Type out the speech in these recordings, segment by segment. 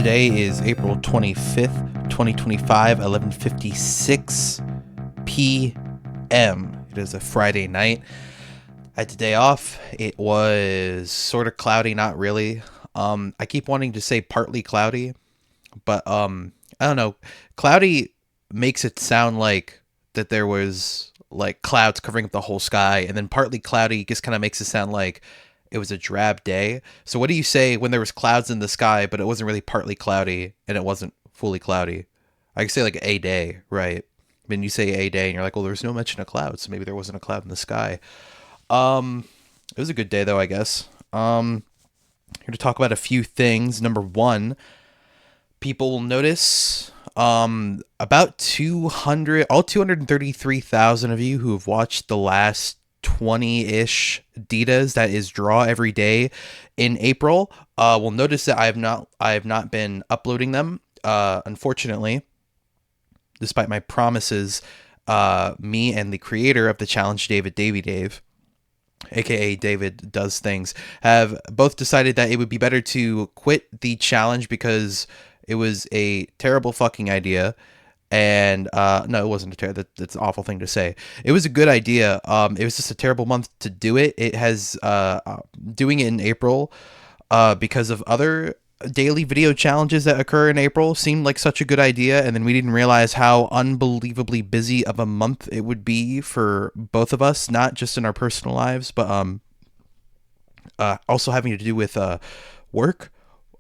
Today is April 25th, 2025, 11:56 p.m. It is a Friday night. I had the day off. It was sort of cloudy, not really. I keep wanting to say partly cloudy, but I don't know. Cloudy makes it sound like that there was like clouds covering up the whole sky, and then partly cloudy just kind of makes it sound like it was a drab day. So what do you say when there was clouds in the sky, but it wasn't really partly cloudy and it wasn't fully cloudy? I could say like a day, right? When you say a day and you're like, well, there's no mention of clouds, so maybe there wasn't a cloud in the sky. It was a good day though, I guess. Here to talk about a few things. Number one, people will notice about 233,000 of you who have watched the last 20-ish Ditas, that is draw every day in April, will notice that I have not been uploading them, unfortunately, despite my promises. Me and the creator of the challenge, Dave, aka David Does Things, have both decided that it would be better to quit the challenge because it was a terrible fucking idea. And no, it wasn't that's an awful thing to say. It was a good idea. It was just a terrible month to do it. It has doing it in April because of other daily video challenges that occur in April seemed like such a good idea, and then we didn't realize how unbelievably busy of a month it would be for both of us, not just in our personal lives, but also having to do with work,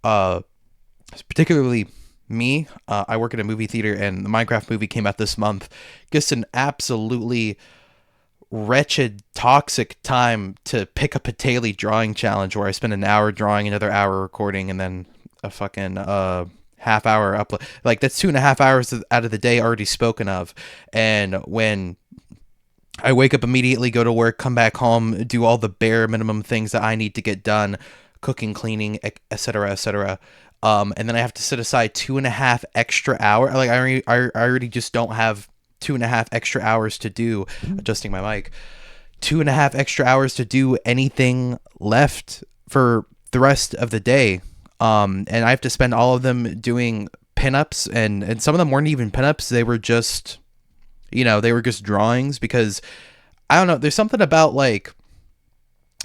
particularly me. I work at a movie theater, and the Minecraft movie came out this month. Just an absolutely wretched, toxic time to pick up a daily drawing challenge where I spend an hour drawing, another hour recording, and then a fucking half hour upload. Like, that's 2.5 hours out of the day already spoken of. And when I wake up immediately, go to work, come back home, do all the bare minimum things that I need to get done, cooking, cleaning, etc., etc., and then I have to set aside 2.5 extra hours. Like, I already just don't have 2.5 extra hours to do, adjusting my mic, 2.5 extra hours to do anything left for the rest of the day. And I have to spend all of them doing pinups, and some of them weren't even pinups. They were just, they were just drawings, because I don't know, there's something about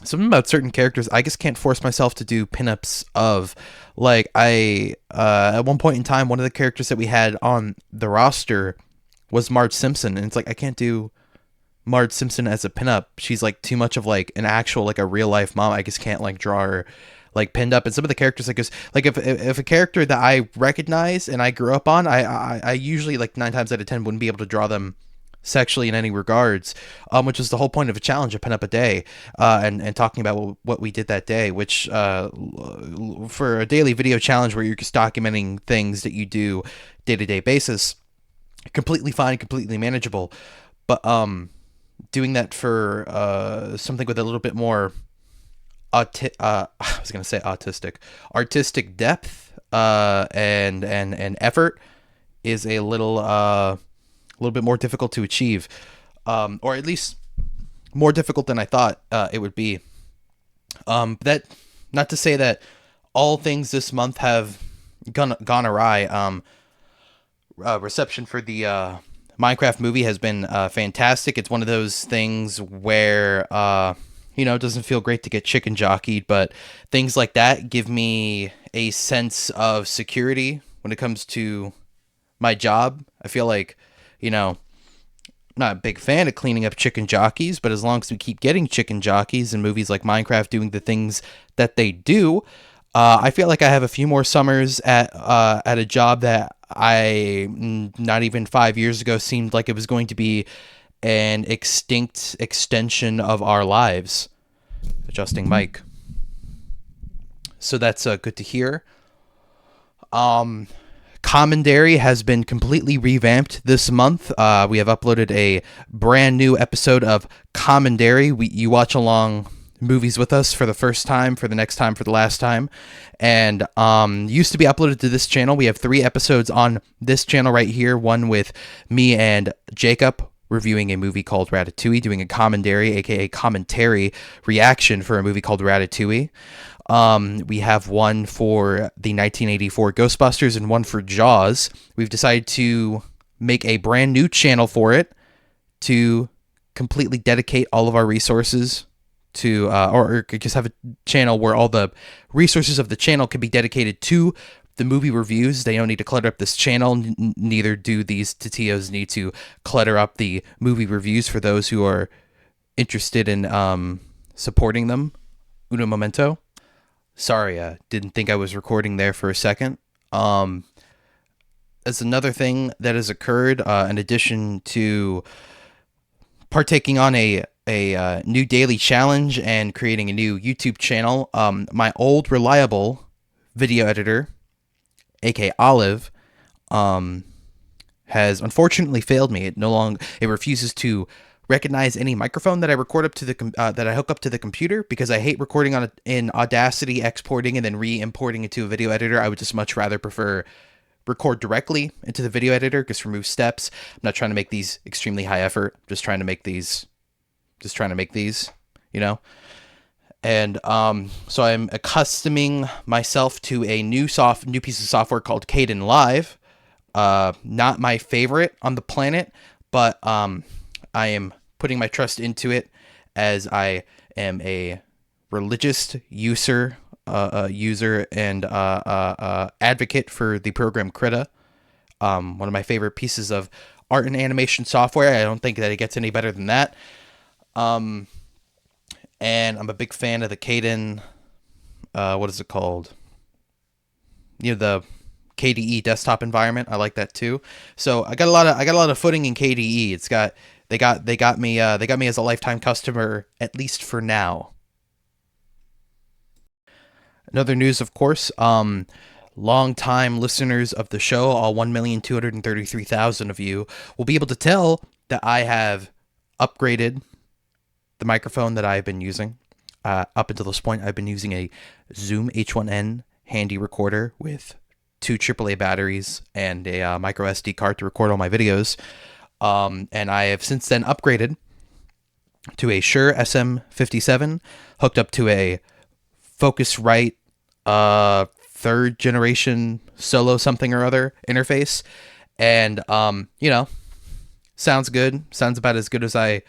certain characters I just can't force myself to do pinups of. Like, at one point in time, one of the characters that we had on the roster was Marge Simpson, and it's like, I can't do Marge Simpson as a pinup. She's like too much of like an actual, like a real life mom. I just can't like draw her like pinned up. And some of the characters, like if a character that I recognize and I grew up on, I usually, like 9 times out of 10, wouldn't be able to draw them sexually in any regards, which is the whole point of a challenge, a pin up a day, and talking about what we did that day, which for a daily video challenge where you're just documenting things that you do day-to-day basis, completely fine, completely manageable. But doing that for something with a little bit more I was gonna say artistic depth and effort is a little bit more difficult to achieve, or at least more difficult than I thought it would be. That, not to say that all things this month have gone awry. Reception for the Minecraft movie has been fantastic. It's one of those things where it doesn't feel great to get chicken jockeyed, but things like that give me a sense of security when it comes to my job. I feel like, I'm not a big fan of cleaning up chicken jockeys, but as long as we keep getting chicken jockeys in movies like Minecraft doing the things that they do, I feel like I have a few more summers at a job that I, not even 5 years ago, seemed like it was going to be an extinct extension of our lives. Adjusting mic. So that's good to hear. Commentary has been completely revamped this month. We have uploaded a brand new episode of Commentary. You watch along movies with us for the first time, for the next time, for the last time, and used to be uploaded to this channel. We have 3 episodes on this channel right here, one with me and Jacob reviewing a movie called Ratatouille, doing a commentary, aka commentary reaction for a movie called Ratatouille. We have one for the 1984 Ghostbusters and one for Jaws. We've decided to make a brand new channel for it to completely dedicate all of our resources to, or just have a channel where all the resources of the channel can be dedicated to the movie reviews. They don't need to clutter up this channel. Neither do these TTIOs need to clutter up the movie reviews for those who are interested in supporting them. Uno momento. Sorry, didn't think I was recording there for a second. As another thing that has occurred, in addition to partaking on a new daily challenge and creating a new YouTube channel, my old reliable video editor, aka Olive, has unfortunately failed me. It refuses to recognize any microphone that I record up to the that I hook up to the computer, because I hate recording in Audacity, exporting and then re-importing into a video editor. I would just much rather prefer record directly into the video editor, just remove steps. I'm not trying to make these extremely high effort. Just trying to make these, you know. And so I'm accustoming myself to a new piece of software called Caden Live. Not my favorite on the planet, but I am putting my trust into it, as I am a religious user and advocate for the program Krita. One of my favorite pieces of art and animation software. I don't think that it gets any better than that. And I'm a big fan of the Caden, what is it called? The KDE desktop environment. I like that too. So I got a lot of footing in KDE. They got me as a lifetime customer, at least for now. Another news, of course, long-time listeners of the show, all 1,233,000 of you, will be able to tell that I have upgraded the microphone that I've been using. Up until this point, I've been using a Zoom H1N handy recorder with 2 AAA batteries and a micro SD card to record all my videos. And I have since then upgraded to a Shure SM57, hooked up to a Focusrite 3rd generation Solo something or other interface. And, sounds good. Sounds about as good as I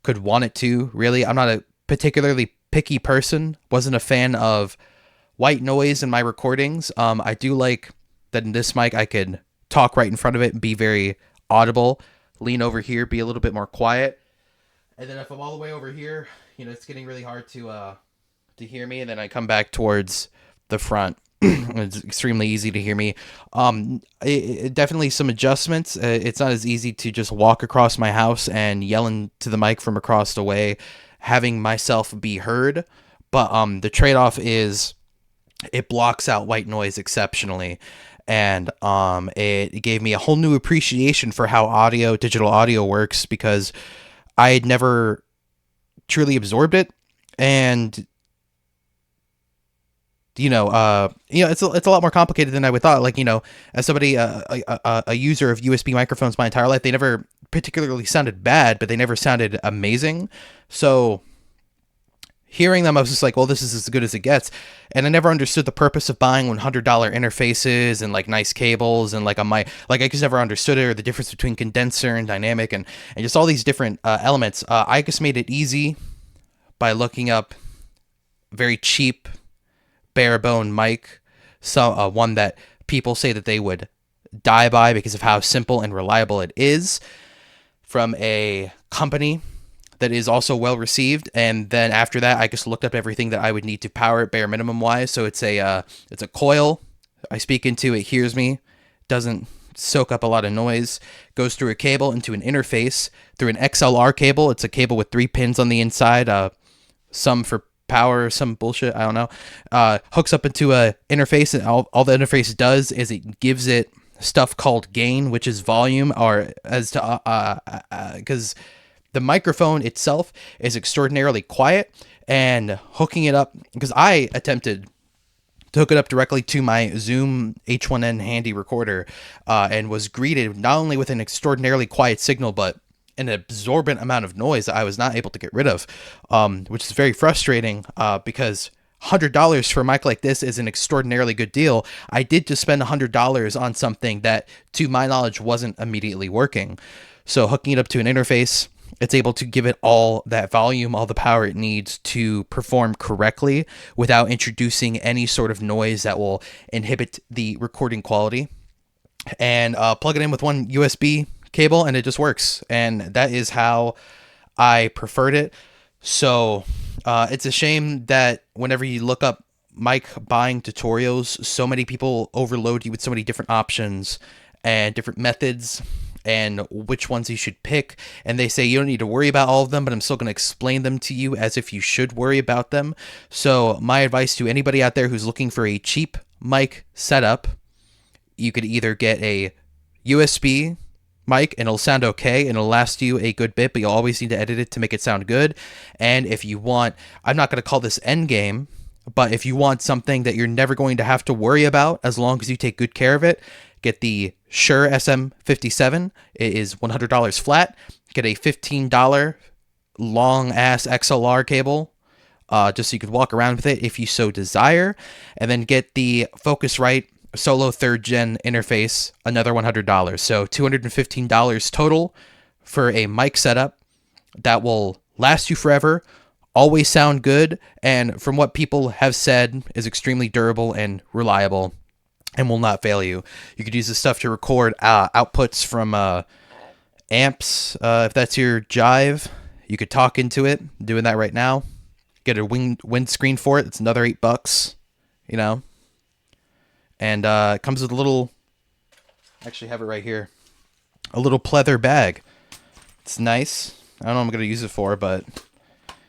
could want it to, really. I'm not a particularly picky person. Wasn't a fan of white noise in my recordings. I do like that in this mic I could talk right in front of it and be very audible. Lean over here, be a little bit more quiet. And then if I'm all the way over here, it's getting really hard to hear me. And then I come back towards the front. It's extremely easy to hear me. Definitely some adjustments. It's not as easy to just walk across my house and yell into the mic from across the way, having myself be heard. But the trade-off is it blocks out white noise exceptionally. And it gave me a whole new appreciation for how digital audio works, because I had never truly absorbed it. And it's a lot more complicated than I would thought. Like, as somebody, a user of USB microphones my entire life, they never particularly sounded bad, but they never sounded amazing. So hearing them, I was just like, well, this is as good as it gets. And I never understood the purpose of buying $100 interfaces and like nice cables and like I just never understood it, or the difference between condenser and dynamic and just all these different elements. I just made it easy by looking up very cheap, bare bone mic, one that people say that they would die by because of how simple and reliable it is, from a company that is also well received. And then after that, I just looked up everything that I would need to power it bare minimum wise. So it's a coil. I speak into it, hears me, doesn't soak up a lot of noise, goes through a cable into an interface through an XLR cable. It's a cable with 3 pins on the inside, some for power, some bullshit, I don't know. Hooks up into a interface, and all the interface does is it gives it stuff called gain, which is volume, or as to because the microphone itself is extraordinarily quiet, and hooking it up, because I attempted to hook it up directly to my Zoom H1N handy recorder, and was greeted not only with an extraordinarily quiet signal, but an absorbent amount of noise that I was not able to get rid of, which is very frustrating, because $100 for a mic like this is an extraordinarily good deal. I did just spend $100 on something that, to my knowledge, wasn't immediately working. So hooking it up to an interface, it's able to give it all that volume, all the power it needs to perform correctly without introducing any sort of noise that will inhibit the recording quality. And plug it in with one USB cable and it just works. And that is how I preferred it. So it's a shame that whenever you look up mic buying tutorials, so many people overload you with so many different options and different methods and which ones you should pick. And they say you don't need to worry about all of them, but I'm still going to explain them to you as if you should worry about them. So my advice to anybody out there who's looking for a cheap mic setup, you could either get a USB mic and it'll sound okay and it'll last you a good bit, but you'll always need to edit it to make it sound good. And if you want, I'm not going to call this end game, but if you want something that you're never going to have to worry about as long as you take good care of it, get the Shure SM57. It is $100 flat. Get a $15 long ass XLR cable, just so you could walk around with it if you so desire. And then get the Focusrite Solo 3rd Gen interface, another $100. So $215 total for a mic setup that will last you forever, always sound good, and from what people have said is extremely durable and reliable and will not fail you. You could use this stuff to record outputs from amps. If that's your jive, you could talk into it. I'm doing that right now. Get a windscreen for it. It's another $8, you know. And it comes with a little, I actually have it right here, a little pleather bag. It's nice. I don't know what I'm going to use it for, but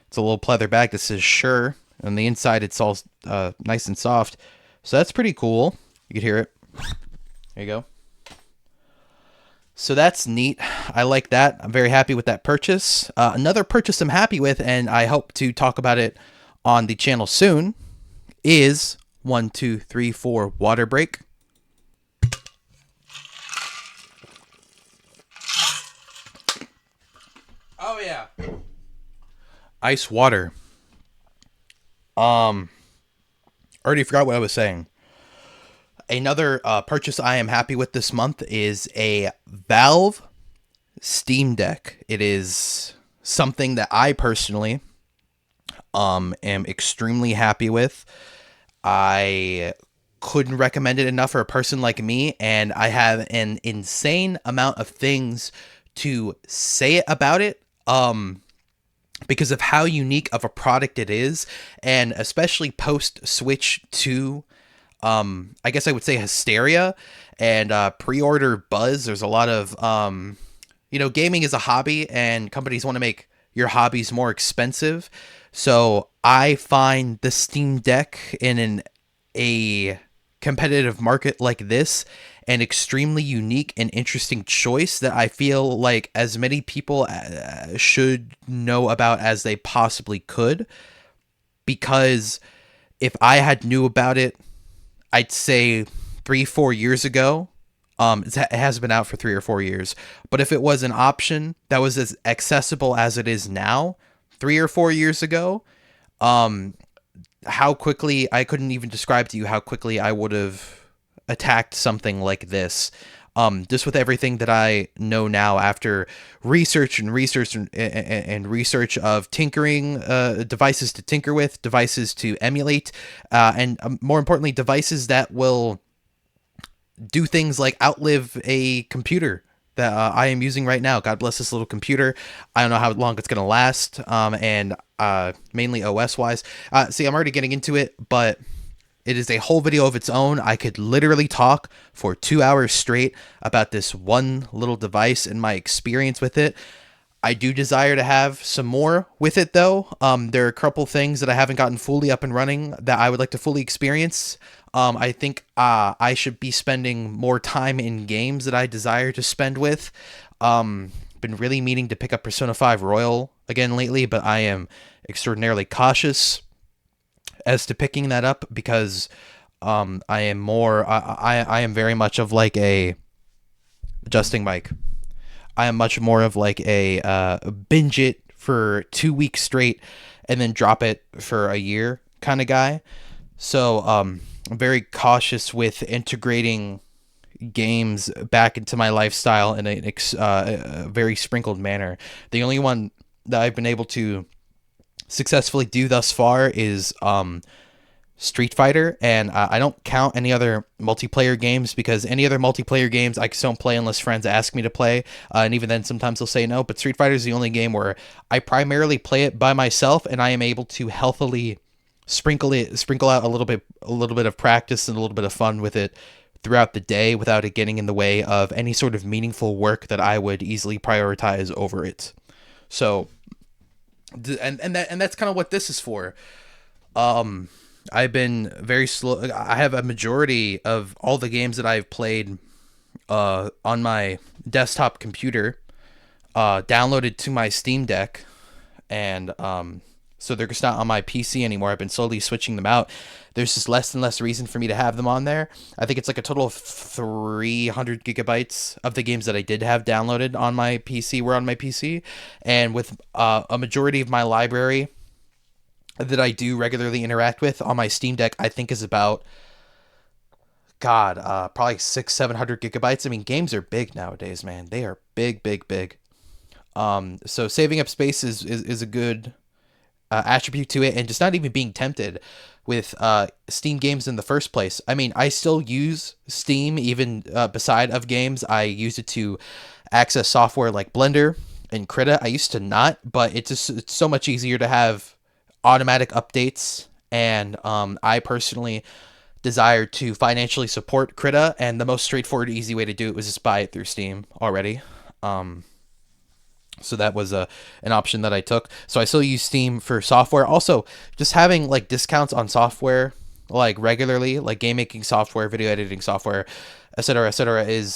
it's a little pleather bag that says Shure. On the inside, it's all nice and soft. So that's pretty cool. You can hear it. There you go. So that's neat. I like that. I'm very happy with that purchase. Another purchase I'm happy with, and I hope to talk about it on the channel soon, is 1, 2, 3, 4 water break. Oh yeah. Ice water. Already forgot what I was saying. Another purchase I am happy with this month is a Valve Steam Deck. It is something that I personally am extremely happy with. I couldn't recommend it enough for a person like me, and I have an insane amount of things to say about it because of how unique of a product it is, and especially post Switch 2, I guess I would say hysteria and pre-order buzz. There's a lot of, gaming is a hobby, and companies want to make your hobbies more expensive. So I find the Steam Deck in a competitive market like this an extremely unique and interesting choice that I feel like as many people should know about as they possibly could. Because if I had knew about it, I'd say 3-4 years ago. It has been out for 3 or 4 years. But if it was an option that was as accessible as it is now, 3 or 4 years ago, how quickly, I couldn't even describe to you how quickly I would have attacked something like this. Just with everything that I know now after research and research of tinkering, devices to tinker with, devices to emulate, and more importantly, devices that will do things like outlive a computer that I am using right now. God bless this little computer. I don't know how long it's going to last, and mainly OS-wise. See, I'm already getting into it, but it is a whole video of its own. I could literally talk for 2 hours straight about this one little device and my experience with it. I do desire to have some more with it, though. There are a couple things that I haven't gotten fully up and running that I would like to fully experience. I think I should be spending more time in games that I desire to spend with. Been really meaning to pick up Persona 5 Royal again lately, but I am extraordinarily cautious as to picking that up because I am very much of like a adjusting mic. I am much more of like a binge it for 2 weeks straight and then drop it for a year kind of guy. So I'm very cautious with integrating games back into my lifestyle in a very sprinkled manner. The only one that I've been able to successfully do thus far is Street Fighter, and I don't count any other multiplayer games because any other multiplayer games I just don't play unless friends ask me to play, and even then sometimes they'll say no. But Street Fighter is the only game where I primarily play it by myself, and I am able to healthily sprinkle out a little bit of practice and a little bit of fun with it throughout the day without it getting in the way of any sort of meaningful work that I would easily prioritize over it. So, and that's kind of what this is for. I've been very slow. I have a majority of all the games that I've played on my desktop computer downloaded to my Steam Deck, and so they're just not on my PC anymore. I've been slowly switching them out. There's just less and less reason for me to have them on there. I think it's like a total of 300 gigabytes of the games that I did have downloaded on my PC were on my PC, and with a majority of my library that I do regularly interact with on my Steam Deck, I think is about probably 600-700 gigabytes. I mean, games are big nowadays, man. They are big, big, big. So saving up space is a good attribute to it, and just not even being tempted with Steam games in the first place. I mean, I still use Steam even beside of games. I use it to access software like Blender and Krita. I used to not, but it's so much easier to have automatic updates, and I personally desire to financially support Krita, and the most straightforward, easy way to do it was just buy it through Steam already. So that was an option that I took. So I still use Steam for software. Also, just having like discounts on software like regularly, like game making software, video editing software, etc., etc., it's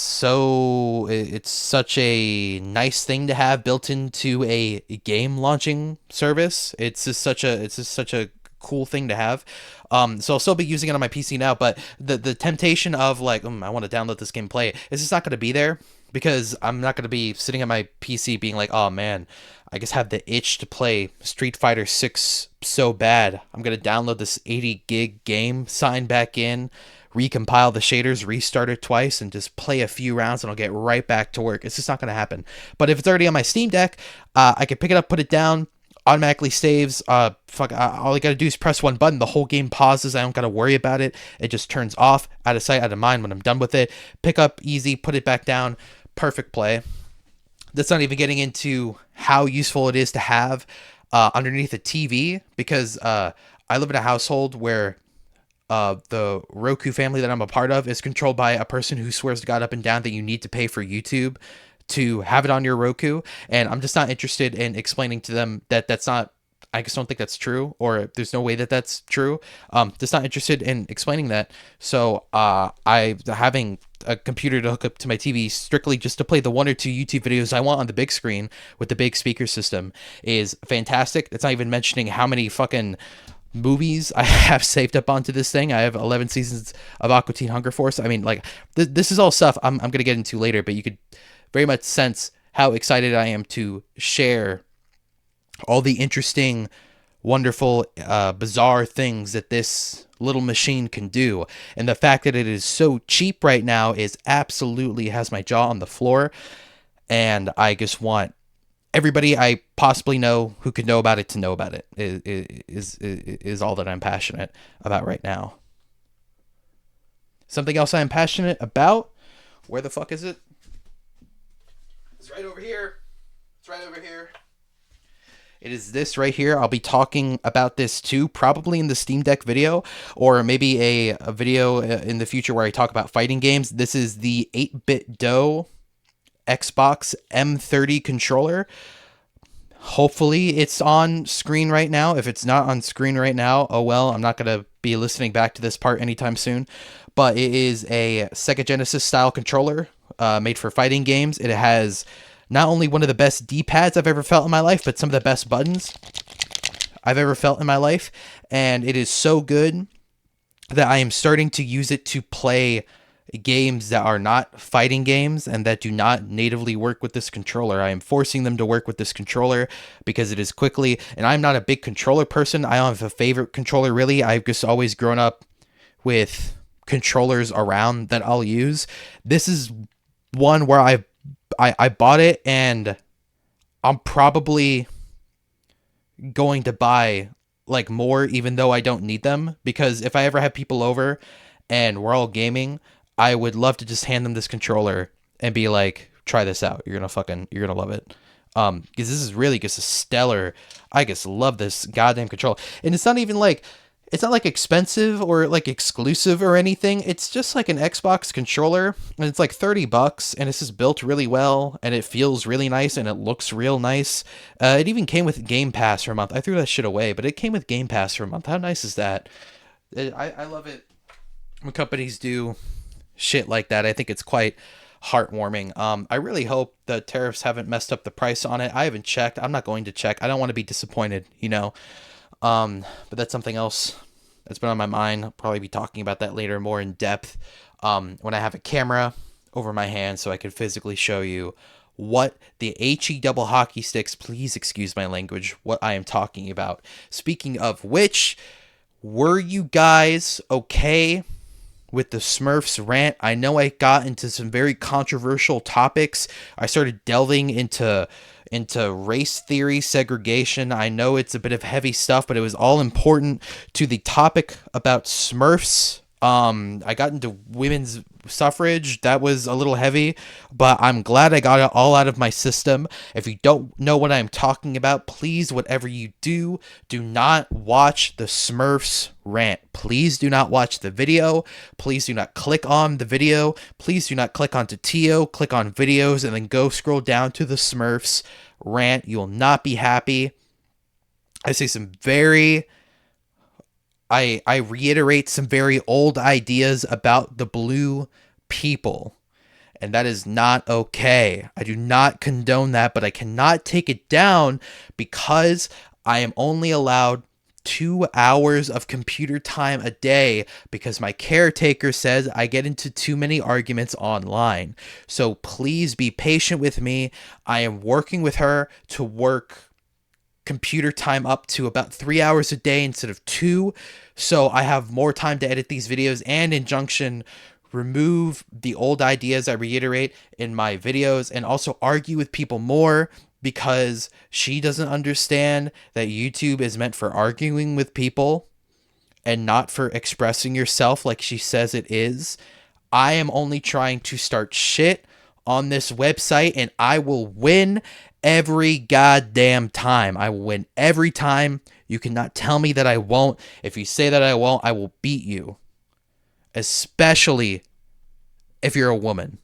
such a nice thing to have built into a game launching service. It's just such a cool thing to have. So I'll still be using it on my PC now, but the temptation of like, I want to download this game, play it, is just not going to be there, because I'm not going to be sitting at my PC being like, oh man, I just have the itch to play Street Fighter 6 so bad. I'm going to download this 80 gig game, sign back in, recompile the shaders, restart it twice, and just play a few rounds, and I'll get right back to work. It's just not going to happen. But if it's already on my Steam Deck, I can pick it up, put it down, automatically saves. All I gotta do is press one button, the whole game pauses. I don't gotta worry about it. It just turns off, out of sight, out of mind. When I'm done with it, pick up easy, put it back down, perfect play. That's not even getting into how useful it is to have underneath a TV, because I live in a household where the Roku family that I'm a part of is controlled by a person who swears to God up and down that you need to pay for YouTube to have it on your Roku, and I'm just not interested in explaining to them that that's not. I just don't think that's true, or there's no way that that's true. Just not interested in explaining that. So I having a computer to hook up to my TV strictly just to play the one or two YouTube videos I want on the big screen with the big speaker system is fantastic. It's not even mentioning how many fucking movies I have saved up onto this thing. I have 11 seasons of Aqua Teen Hunger Force. I mean, like, this is all stuff I'm going to get into later, but you could very much sense how excited I am to share all the interesting, wonderful, bizarre things that this little machine can do. And the fact that it is so cheap right now is absolutely has my jaw on the floor. And I just want everybody I possibly know who could know about it to know about it is all that I'm passionate about right now. Something else I'm passionate about? Where the fuck is it? It's right over here. It's right over here. It is this right here. I'll be talking about this too, probably in the Steam Deck video, or maybe a video in the future where I talk about fighting games. This is the 8-bit Do Xbox M30 controller. Hopefully it's on screen right now. If it's not on screen right now, oh well, I'm not going to be listening back to this part anytime soon. But it is a Sega Genesis style controller made for fighting games. It has not only one of the best D-pads I've ever felt in my life, but some of the best buttons I've ever felt in my life. And it is so good that I am starting to use it to play games that are not fighting games and that do not natively work with this controller. I am forcing them to work with this controller because it is quickly, and I'm not a big controller person. I don't have a favorite controller really. I've just always grown up with controllers around that I'll use. This is one where I bought it, and I'm probably going to buy like more even though I don't need them, because if I ever have people over and we're all gaming, I would love to just hand them this controller and be like, try this out. You're gonna love it. Because this is really just a stellar. I just love this goddamn controller. And it's not like expensive or like exclusive or anything. It's just like an Xbox controller, and it's like $30, and it's just built really well, and it feels really nice, and it looks real nice. It even came with Game Pass for a month. I threw that shit away, but it came with Game Pass for a month. How nice is that? I love it when companies do shit like that. I think it's quite heartwarming. I really hope the tariffs haven't messed up the price on it. I haven't checked. I'm not going to check. I don't want to be disappointed, you know. But that's something else that's been on my mind. I'll probably be talking about that later more in depth when I have a camera over my hand so I can physically show you what the HE double hockey sticks, please excuse my language, what I am talking about. Speaking of which, were you guys okay with the Smurfs rant? I know I got into some very controversial topics. I started delving into race theory, segregation. I know it's a bit of heavy stuff, but it was all important to the topic about Smurfs. I got into women's suffrage. That was a little heavy, but I'm glad I got it all out of my system. If you don't know what I'm talking about, please, whatever you do, do not watch the Smurfs rant. Please do not watch the video. Please do not click on the video. Please do not click onto TTIO, click on videos, and then go scroll down to the Smurfs rant. You will not be happy. I say some very I reiterate some very old ideas about the blue people, and that is not okay. I do not condone that, but I cannot take it down because I am only allowed 2 hours of computer time a day because my caretaker says I get into too many arguments online. So please be patient with me. I am working with her to work computer time up to about 3 hours a day instead of 2, so I have more time to edit these videos and injunction remove the old ideas I reiterate in my videos, and also argue with people more, because she doesn't understand that YouTube is meant for arguing with people and not for expressing yourself like she says it is. I am only trying to start shit on this website, and I will win every goddamn time. I will win every time. You cannot tell me that I won't. If you say that I won't, I will beat you. Especially if you're a woman.